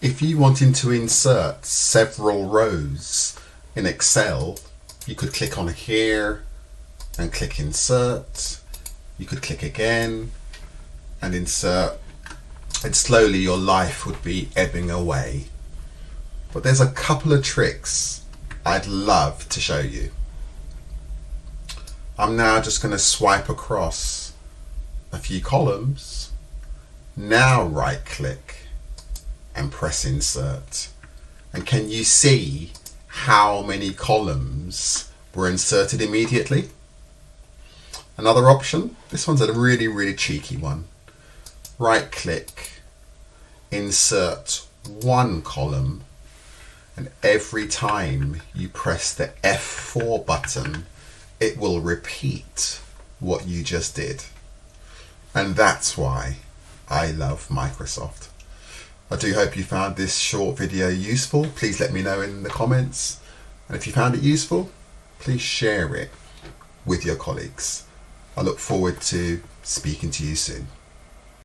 If you wanted to insert several rows in Excel, you could click on here and click insert. You could click again and insert, and slowly your life would be ebbing away. But there's a couple of tricks I'd love to show you. I'm now just going to swipe across a few columns. Now right click and press insert. And can you see how many columns were inserted immediately? Another option, this one's a really cheeky one. Right click, insert one column, and every time you press the F4 button, it will repeat what you just did. And that's why I love Microsoft. I do hope you found this short video useful. Please let me know in the comments. And if you found it useful, please share it with your colleagues. I look forward to speaking to you soon.